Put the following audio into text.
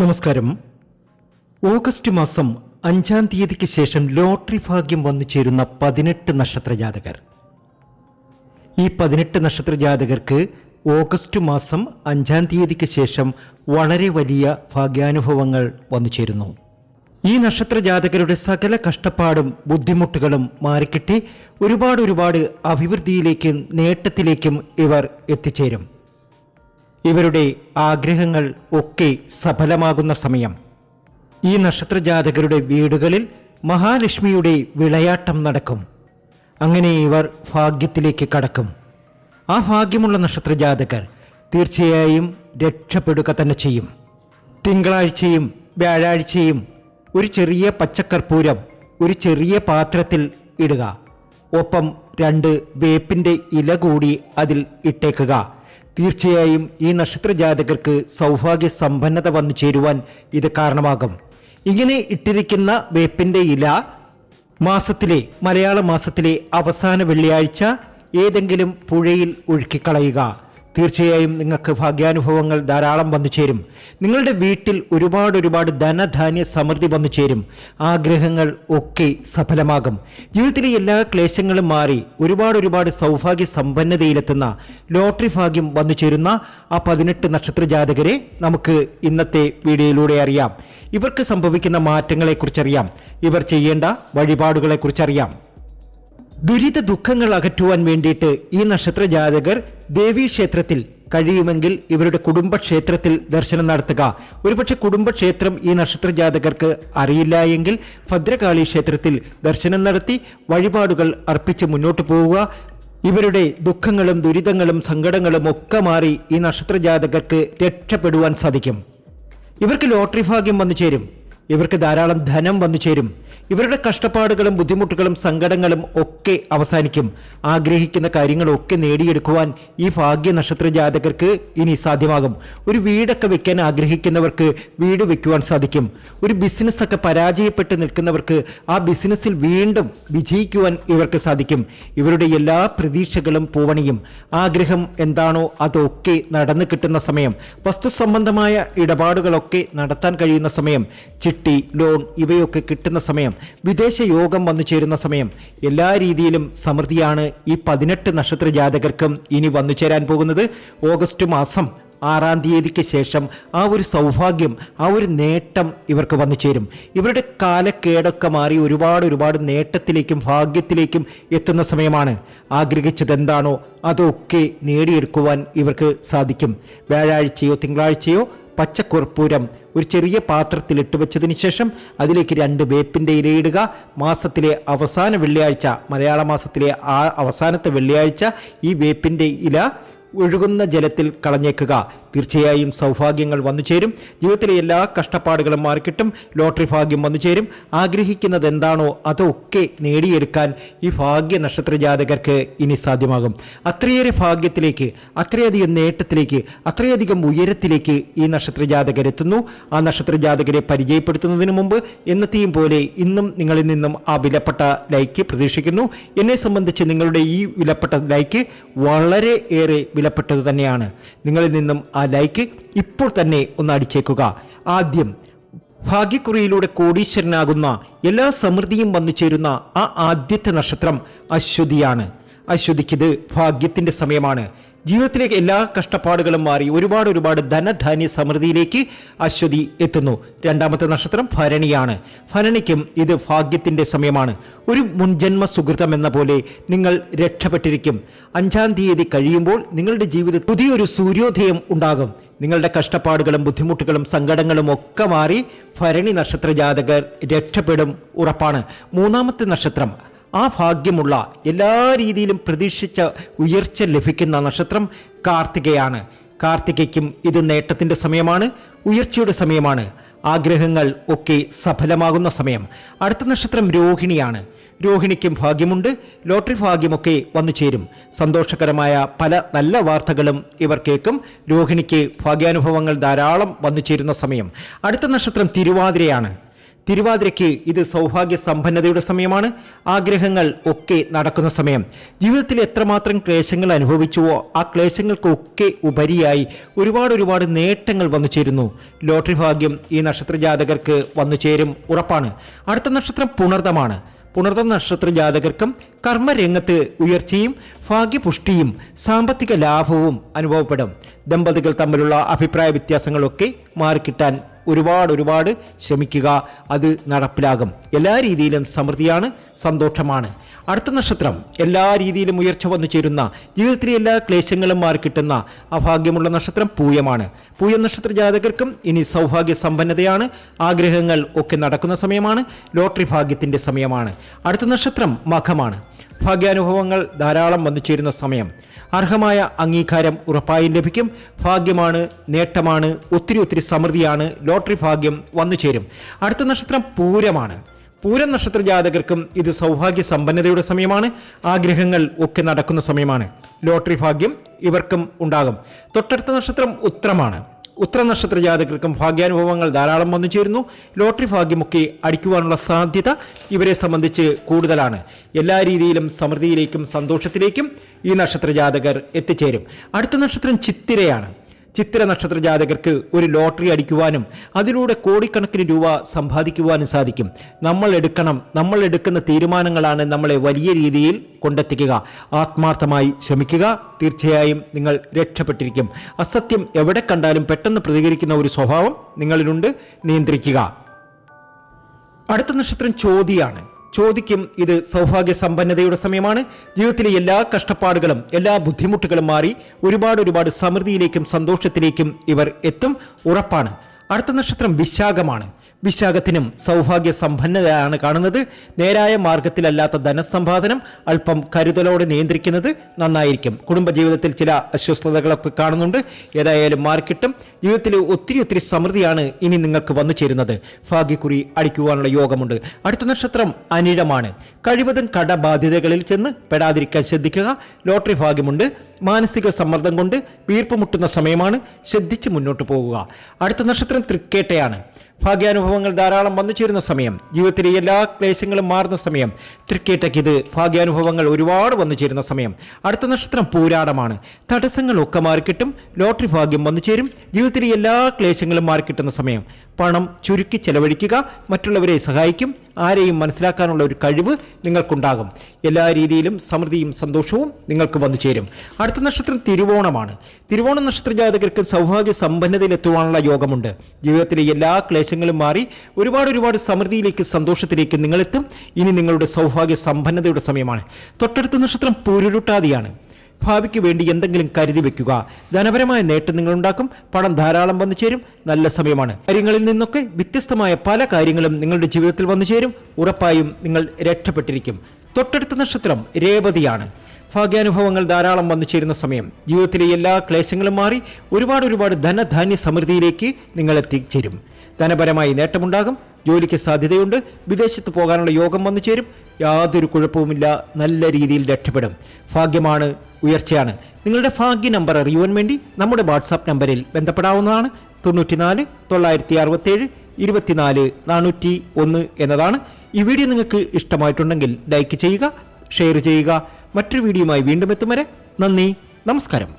നമസ്കാരം. ഓഗസ്റ്റ് മാസം 5-ാം തീയതിക്ക് ശേഷം ലോട്ടറി ഭാഗ്യം വന്നു ചേരുന്ന 18 നക്ഷത്ര ജാതകർ. ഈ 18 നക്ഷത്ര ജാതകർക്ക് ഓഗസ്റ്റ് മാസം 5-ാം തീയതിക്ക് ശേഷം വളരെ വലിയ ഭാഗ്യാനുഭവങ്ങൾ വന്നു ചേരുന്നു. ഈ നക്ഷത്ര ജാതകരുടെ സകല കഷ്ടപ്പാടും ബുദ്ധിമുട്ടുകളും മാറിക്കിട്ടി ഒരുപാട് അഭിവൃദ്ധിയിലേക്കും നേട്ടത്തിലേക്കും ഇവർ എത്തിച്ചേരും. ഇവരുടെ ആഗ്രഹങ്ങൾ ഒക്കെ സഫലമാകുന്ന സമയം. ഈ നക്ഷത്ര ജാതകരുടെ വീടുകളിൽ മഹാലക്ഷ്മിയുടെ വിളയാട്ടം നടക്കും. അങ്ങനെ ഇവർ ഭാഗ്യത്തിലേക്ക് കടക്കും. ആ ഭാഗ്യമുള്ള നക്ഷത്ര ജാതകർ തീർച്ചയായും രക്ഷപ്പെടുക തന്നെ ചെയ്യും. തിങ്കളാഴ്ചയും വ്യാഴാഴ്ചയും ഒരു ചെറിയ പച്ചക്കർപ്പൂരം ഒരു ചെറിയ പാത്രത്തിൽ ഇടുക. ഒപ്പം 2 വേപ്പിൻ്റെ ഇല കൂടി അതിൽ ഇട്ടേക്കുക. തീർച്ചയായും ഈ നക്ഷത്ര ജാതകർക്ക് സൗഭാഗ്യ സമ്പന്നത വന്നു ചേരുവാൻ ഇത് കാരണമാകും. ഇങ്ങനെ ഇട്ടിരിക്കുന്ന വേപ്പിൻ്റെ ഇല മലയാള മാസത്തിലെ അവസാന വെള്ളിയാഴ്ച ഏതെങ്കിലും പുഴയിൽ ഒഴുക്കിക്കളയുക. തീർച്ചയായും നിങ്ങൾക്ക് ഭാഗ്യാനുഭവങ്ങൾ ധാരാളം വന്നു ചേരും. നിങ്ങളുടെ വീട്ടിൽ ഒരുപാട് ധനധാന്യ സമൃദ്ധി വന്നു ചേരും. ആഗ്രഹങ്ങൾ ഒക്കെ സഫലമാകും. ജീവിതത്തിലെ എല്ലാ ക്ലേശങ്ങളും മാറി ഒരുപാട് സൗഭാഗ്യ സമ്പന്നതയിലെത്തുന്ന ലോട്ടറി ഭാഗ്യം വന്നു ചേരുന്ന ആ 18 നക്ഷത്ര ജാതകരെ നമുക്ക് ഇന്നത്തെ വീഡിയോയിലൂടെ അറിയാം. ഇവർക്ക് സംഭവിക്കുന്ന മാറ്റങ്ങളെക്കുറിച്ചറിയാം. ഇവർ ചെയ്യേണ്ട വഴിപാടുകളെക്കുറിച്ചറിയാം. ദുരിത ദുഃഖങ്ങൾ അകറ്റുവാൻ വേണ്ടിയിട്ട് ഈ നക്ഷത്ര ജാതകർ ദേവീക്ഷേത്രത്തിൽ കഴിയുമെങ്കിൽ ഇവരുടെ കുടുംബക്ഷേത്രത്തിൽ ദർശനം നടത്തുക. ഒരുപക്ഷെ കുടുംബക്ഷേത്രം ഈ നക്ഷത്ര ജാതകർക്ക് അറിയില്ല എങ്കിൽ ഭദ്രകാളി ക്ഷേത്രത്തിൽ ദർശനം നടത്തി വഴിപാടുകൾ അർപ്പിച്ച് മുന്നോട്ട് പോവുക. ഇവരുടെ ദുഃഖങ്ങളും ദുരിതങ്ങളും സങ്കടങ്ങളും ഒക്കെ മാറി ഈ നക്ഷത്ര ജാതകർക്ക് രക്ഷപ്പെടുവാൻ സാധിക്കും. ഇവർക്ക് ലോട്ടറി ഭാഗ്യം വന്നു ചേരും. ഇവർക്ക് ധാരാളം ധനം വന്നു ചേരും. ഇവരുടെ കഷ്ടപ്പാടുകളും ബുദ്ധിമുട്ടുകളും സങ്കടങ്ങളും ഒക്കെ അവസാനിക്കും. ആഗ്രഹിക്കുന്ന കാര്യങ്ങളൊക്കെ നേടിയെടുക്കുവാൻ ഈ ഭാഗ്യ നക്ഷത്ര ജാതകർക്ക് ഇനി സാധ്യമാകും. ഒരു വീടൊക്കെ വെക്കാൻ ആഗ്രഹിക്കുന്നവർക്ക് വീട് വെക്കുവാൻ സാധിക്കും. ഒരു ബിസിനസ്സൊക്കെ പരാജയപ്പെട്ട് നിൽക്കുന്നവർക്ക് ആ ബിസിനസ്സിൽ വീണ്ടും വിജയിക്കുവാൻ ഇവർക്ക് സാധിക്കും. ഇവരുടെ എല്ലാ പ്രതീക്ഷകളും പൂവണിയും. ആഗ്രഹം എന്താണോ അതൊക്കെ നടന്നു കിട്ടുന്ന സമയം. വസ്തു സംബന്ധമായ ഇടപാടുകളൊക്കെ നടത്താൻ കഴിയുന്ന സമയം. ചിട്ടി, ലോൺ ഇവയൊക്കെ കിട്ടുന്ന സമയം. വിദേശ യോഗം വന്നു ചേരുന്ന സമയം. എല്ലാ രീതിയിലും സമൃദ്ധിയാണ് ഈ 18 നക്ഷത്ര ജാതകർക്കും ഇനി വന്നു ചേരാൻ പോകുന്നത്. ഓഗസ്റ്റ് മാസം 6-ാം തീയതിക്ക് ശേഷം ആ ഒരു സൗഭാഗ്യം, ആ ഒരു നേട്ടം ഇവർക്ക് വന്നു ചേരും. ഇവരുടെ കാലക്കേടൊക്കെ മാറി ഒരുപാട് നേട്ടത്തിലേക്കും ഭാഗ്യത്തിലേക്കും എത്തുന്ന സമയമാണ്. ആഗ്രഹിച്ചത് എന്താണോ അതൊക്കെ നേടിയെടുക്കുവാൻ ഇവർക്ക് സാധിക്കും. വ്യാഴാഴ്ചയോ തിങ്കളാഴ്ചയോ പച്ചക്കർപ്പൂരം ഒരു ചെറിയ പാത്രത്തിൽ ഇട്ടുവച്ചതിന് ശേഷം അതിലേക്ക് 2 വേപ്പിൻ്റെ ഇലയിടുക. മാസത്തിലെ അവസാന വെള്ളിയാഴ്ച, മലയാള മാസത്തിലെ ആ അവസാനത്തെ വെള്ളിയാഴ്ച ഈ വേപ്പിൻ്റെ ഇല ഒഴുകുന്ന ജലത്തിൽ കളഞ്ഞേക്കുക. തീർച്ചയായും സൗഭാഗ്യങ്ങൾ വന്നു ചേരും. ജീവിതത്തിലെ എല്ലാ കഷ്ടപ്പാടുകളും മാറിക്കിട്ടും. ലോട്ടറി ഭാഗ്യം വന്നു ചേരും. ആഗ്രഹിക്കുന്നത് എന്താണോ അതൊക്കെ നേടിയെടുക്കാൻ ഈ ഭാഗ്യ നക്ഷത്ര ജാതകർക്ക് ഇനി സാധ്യമാകും. അത്രയേറെ ഭാഗ്യത്തിലേക്ക്, അത്രയധികം നേട്ടത്തിലേക്ക്, അത്രയധികം ഉയരത്തിലേക്ക് ഈ നക്ഷത്ര ജാതകരെത്തുന്നു. ആ നക്ഷത്ര ജാതകരെ പരിചയപ്പെടുത്തുന്നതിന് മുമ്പ് എന്നത്തെയും പോലെ ഇന്നും നിങ്ങളിൽ നിന്നും ആ വിലപ്പെട്ട ലൈക്ക് പ്രതീക്ഷിക്കുന്നു. എന്നെ സംബന്ധിച്ച് നിങ്ങളുടെ ഈ വിലപ്പെട്ട ലൈക്ക് വളരെ ഏറെ വിലപ്പെട്ടത് തന്നെയാണ്. നിങ്ങളിൽ നിന്നും ആ ലൈക്ക് ഇപ്പോൾ തന്നെ ഒന്ന് അടിച്ചേക്കുക. ആദ്യം ഭാഗ്യക്കുറിയിലൂടെ കോടീശ്വരനാകുന്ന എല്ലാ സമൃദ്ധിയും വന്നു ചേരുന്ന ആ ആദ്യത്തെ നക്ഷത്രം അശ്വതിയാണ്. അശ്വതിക്കിത് ഭാഗ്യത്തിന്റെ സമയമാണ്. ജീവിതത്തിലേക്ക് എല്ലാ കഷ്ടപ്പാടുകളും മാറി ഒരുപാട് ധനധാന്യ സമൃദ്ധിയിലേക്ക് അശ്വതി എത്തുന്നു. 2ാമത്തെ നക്ഷത്രം ഭരണിയാണ്. ഭരണിക്കും ഇത് ഭാഗ്യത്തിന്റെ സമയമാണ്. ഒരു മുൻജന്മ സുഹൃതം എന്ന പോലെ നിങ്ങൾ രക്ഷപ്പെട്ടിരിക്കും. 5-ാം തീയതി കഴിയുമ്പോൾ നിങ്ങളുടെ ജീവിതത്തിൽ പുതിയൊരു സൂര്യോദയം ഉണ്ടാകും. നിങ്ങളുടെ കഷ്ടപ്പാടുകളും ബുദ്ധിമുട്ടുകളും സങ്കടങ്ങളും ഒക്കെ മാറി ഭരണി നക്ഷത്ര ജാതകർ രക്ഷപ്പെടും, ഉറപ്പാണ്. 3ാമത്തെ നക്ഷത്രം ആ ഭാഗ്യമുള്ള എല്ലാ രീതിയിലും പ്രതീക്ഷിച്ച ഉയർച്ച ലഭിക്കുന്ന നക്ഷത്രം കാർത്തികയാണ്. കാർത്തികയ്ക്കും ഇത് നേട്ടത്തിൻ്റെ സമയമാണ്, ഉയർച്ചയുടെ സമയമാണ്. ആഗ്രഹങ്ങൾ ഒക്കെ സഫലമാകുന്ന സമയം. അടുത്ത നക്ഷത്രം രോഹിണിയാണ്. രോഹിണിക്കും ഭാഗ്യമുണ്ട്. ലോട്ടറി ഭാഗ്യമൊക്കെ വന്നു ചേരും. സന്തോഷകരമായ പല നല്ല വാർത്തകളും ഇവർ കേൾക്കും. രോഹിണിക്ക് ഭാഗ്യാനുഭവങ്ങൾ ധാരാളം വന്നു ചേരുന്ന സമയം. അടുത്ത നക്ഷത്രം തിരുവാതിരയാണ്. തിരുവാതിരയ്ക്ക് ഇത് സൗഭാഗ്യ സമ്പന്നതയുടെ സമയമാണ്. ആഗ്രഹങ്ങൾ ഒക്കെ നടക്കുന്ന സമയം. ജീവിതത്തിൽ എത്രമാത്രം ക്ലേശങ്ങൾ അനുഭവിച്ചുവോ ആ ക്ലേശങ്ങൾക്കൊക്കെ ഉപരിയായി ഒരുപാട് നേട്ടങ്ങൾ വന്നു ചേരുന്നു. ലോട്ടറി ഭാഗ്യം ഈ നക്ഷത്ര ജാതകർക്ക് വന്നു ചേരും, ഉറപ്പാണ്. അടുത്ത നക്ഷത്രം പുണർദമാണ്. പുണർദം നക്ഷത്ര ജാതകർക്കും കർമ്മരംഗത്ത് ഉയർച്ചയും ഭാഗ്യപുഷ്ടിയും സാമ്പത്തിക ലാഭവും അനുഭവപ്പെടും. ദമ്പതികൾ തമ്മിലുള്ള അഭിപ്രായ വ്യത്യാസങ്ങളൊക്കെ മാറിക്കിട്ടാൻ ഒരുപാട് ശ്രമിക്കുക, അത് നടപ്പിലാകും. എല്ലാ രീതിയിലും സമൃദ്ധിയാണ്, സന്തോഷമാണ്. അടുത്ത നക്ഷത്രം എല്ലാ രീതിയിലും ഉയർച്ച വന്നു ചേരുന്ന, ജീവിതത്തിലെ എല്ലാ ക്ലേശങ്ങളും മാറിക്കിട്ടുന്ന അഭാഗ്യമുള്ള നക്ഷത്രം പൂയമാണ്. പൂയ നക്ഷത്ര ജാതകർക്കും ഇനി സൗഭാഗ്യ സമ്പന്നതയാണ്. ആഗ്രഹങ്ങൾ ഒക്കെ നടക്കുന്ന സമയമാണ്. ലോട്ടറി ഭാഗ്യത്തിൻ്റെ സമയമാണ്. അടുത്ത നക്ഷത്രം മഖമാണ്. ഭാഗ്യാനുഭവങ്ങൾ ധാരാളം വന്നു ചേരുന്ന സമയം. അർഹമായ അംഗീകാരം ഉറപ്പായും ലഭിക്കും. ഭാഗ്യമാണ്, നേട്ടമാണ്, ഒത്തിരി സമൃദ്ധിയാണ്. ലോട്ടറി ഭാഗ്യം വന്നു ചേരും. അടുത്ത നക്ഷത്രം പൂരമാണ്. പൂരം നക്ഷത്ര ജാതകർക്കും ഇത് സൗഭാഗ്യ സമ്പന്നതയുടെ സമയമാണ്. ആഗ്രഹങ്ങൾ ഒക്കെ നടക്കുന്ന സമയമാണ്. ലോട്ടറി ഭാഗ്യം ഇവർക്കും ഉണ്ടാകും. തൊട്ടടുത്ത നക്ഷത്രം ഉത്രമാണ്. ഉത്ര നക്ഷത്ര ജാതകർക്കും ഭാഗ്യാനുഭവങ്ങൾ ധാരാളം വന്നു ചേരുന്നു. ലോട്ടറി ഭാഗ്യമൊക്കെ അടിക്കുവാനുള്ള സാധ്യത ഇവരെ സംബന്ധിച്ച് കൂടുതലാണ്. എല്ലാ രീതിയിലും സമൃദ്ധിയിലേക്കും സന്തോഷത്തിലേക്കും ഈ നക്ഷത്ര ജാതകർ എത്തിച്ചേരും. അടുത്ത നക്ഷത്രം ചിത്തിരയാണ്. ചിത്തിര നക്ഷത്ര ജാതകർക്ക് ഒരു ലോട്ടറി അടിക്കുവാനും അതിലൂടെ കോടിക്കണക്കിന് രൂപ സമ്പാദിക്കുവാനും സാധിക്കും. നമ്മൾ എടുക്കുന്ന തീരുമാനങ്ങളാണ് നമ്മളെ വലിയ രീതിയിൽ കൊണ്ടെത്തിക്കുക. ആത്മാർത്ഥമായി ശ്രമിക്കുക, തീർച്ചയായും നിങ്ങൾ രക്ഷപ്പെട്ടിരിക്കും. അസത്യം എവിടെ കണ്ടാലും പെട്ടെന്ന് പ്രതികരിക്കുന്ന ഒരു സ്വഭാവം നിങ്ങളിലുണ്ട്, നിയന്ത്രിക്കുക. അടുത്ത നക്ഷത്രം ചോതിയാണ്. ചോദിക്കും ഇത് സൗഭാഗ്യ സമ്പന്നതയുടെ സമയമാണ്. ജീവിതത്തിലെ എല്ലാ കഷ്ടപ്പാടുകളും എല്ലാ ബുദ്ധിമുട്ടുകളും മാറി ഒരുപാട് സമൃദ്ധിയിലേക്കും സന്തോഷത്തിലേക്കും ഇവർ എത്തും, ഉറപ്പാണ്. അടുത്ത നക്ഷത്രം വിശാഖമാണ്. വിശാഖത്തിനും സൗഭാഗ്യ സമ്പന്നതയാണ് കാണുന്നത്. നേരായ മാർഗത്തിലല്ലാത്ത ധനസമ്പാദനം അല്പം കരുതലോടെ നിയന്ത്രിക്കുന്നത് നന്നായിരിക്കും. കുടുംബജീവിതത്തിൽ ചില അസ്വസ്ഥതകളൊക്കെ കാണുന്നുണ്ട്, ഏതായാലും മാറിക്കിട്ടും. ജീവിതത്തിൽ ഒത്തിരി സമൃദ്ധിയാണ് ഇനി നിങ്ങൾക്ക് വന്നു ചേരുന്നത്. ഭാഗ്യക്കുറി അടിക്കുവാനുള്ള യോഗമുണ്ട്. അടുത്ത നക്ഷത്രം അനിഴമാണ്. കഴിവതും കടബാധ്യതകളിൽ ചെന്ന് പെടാതിരിക്കാൻ ശ്രദ്ധിക്കുക. ലോട്ടറി ഭാഗ്യമുണ്ട്. മാനസിക സമ്മർദ്ദം കൊണ്ട് വീർപ്പ് മുട്ടുന്ന സമയമാണ്, ശ്രദ്ധിച്ച് മുന്നോട്ട് പോകുക. അടുത്ത നക്ഷത്രം തൃക്കേട്ടയാണ്. ഭാഗ്യാനുഭവങ്ങൾ ധാരാളം വന്നു ചേരുന്ന സമയം. ജീവിതത്തിലെ എല്ലാ ക്ലേശങ്ങളും മാറുന്ന സമയം. തൃക്കേട്ടയ്ക്ക് ഇത് ഭാഗ്യാനുഭവങ്ങൾ ഒരുപാട് വന്നു ചേരുന്ന സമയം. അടുത്ത നക്ഷത്രം പൂരാടമാണ്. തടസ്സങ്ങളൊക്കെ മാറിക്കിട്ടും. ലോട്ടറി ഭാഗ്യം വന്നു ചേരും. ജീവിതത്തിലെ എല്ലാ ക്ലേശങ്ങളും മാറിക്കിട്ടുന്ന സമയം. പണം ചുരുക്കി ചെലവഴിക്കുക, മറ്റുള്ളവരെ സഹായിക്കും. ആരെയും മനസ്സിലാക്കാനുള്ള ഒരു കഴിവ് നിങ്ങൾക്കുണ്ടാകും. എല്ലാ രീതിയിലും സമൃദ്ധിയും സന്തോഷവും നിങ്ങൾക്ക് വന്നു ചേരും. അടുത്ത നക്ഷത്രം തിരുവോണമാണ്. തിരുവോണ നക്ഷത്ര ജാതകർക്ക് സൗഭാഗ്യ സമ്പന്നതയിലെത്തുവാനുള്ള യോഗമുണ്ട്. ജീവിതത്തിലെ എല്ലാ ക്ലേശങ്ങളും മാറി ഒരുപാട് സമൃദ്ധിയിലേക്ക് സന്തോഷത്തിലേക്ക് നിങ്ങളെത്തും. ഇനി നിങ്ങളുടെ സൗഭാഗ്യ സമ്പന്നതയുടെ സമയമാണ്. തൊട്ടടുത്ത നക്ഷത്രം പൂരുരുട്ടാതിയാണ്. ഭാവിക്ക് വേണ്ടി എന്തെങ്കിലും കരുതി വെക്കുക. ധനപരമായ നേട്ടം നിങ്ങളുണ്ടാക്കും. പണം ധാരാളം വന്നു ചേരും. നല്ല സമയമാണ്. കാര്യങ്ങളിൽ നിന്നൊക്കെ വ്യത്യസ്തമായ പല കാര്യങ്ങളും നിങ്ങളുടെ ജീവിതത്തിൽ വന്നു ചേരും. ഉറപ്പായും നിങ്ങൾ രക്ഷപ്പെട്ടിരിക്കും. തൊട്ടടുത്ത നക്ഷത്രം രേവതിയാണ്. ഭാഗ്യാനുഭവങ്ങൾ ധാരാളം വന്നു ചേരുന്ന സമയം. ജീവിതത്തിലെ എല്ലാ ക്ലേശങ്ങളും മാറി ഒരുപാട് ധനധാന്യ സമൃദ്ധിയിലേക്ക് നിങ്ങൾ എത്തിച്ചേരും. ധനപരമായി നേട്ടമുണ്ടാകും. ജോലിക്ക് സാധ്യതയുണ്ട്. വിദേശത്ത് പോകാനുള്ള യോഗം വന്നു ചേരും. യാതൊരു കുഴപ്പവുമില്ല, നല്ല രീതിയിൽ രക്ഷപ്പെടും. ഭാഗ്യമാണ്, ഉയർച്ചയാണ്. നിങ്ങളുടെ ഭാഗ്യ നമ്പർ അറിയുവാൻ വേണ്ടി നമ്മുടെ വാട്സാപ്പ് നമ്പറിൽ ബന്ധപ്പെടാവുന്നതാണ്. 94 967 24 401 എന്നതാണ്. ഈ വീഡിയോ നിങ്ങൾക്ക് ഇഷ്ടമായിട്ടുണ്ടെങ്കിൽ ലൈക്ക് ചെയ്യുക, ഷെയർ ചെയ്യുക. മറ്റൊരു വീഡിയോയുമായി വീണ്ടും എത്തും വരെ നന്ദി, നമസ്കാരം.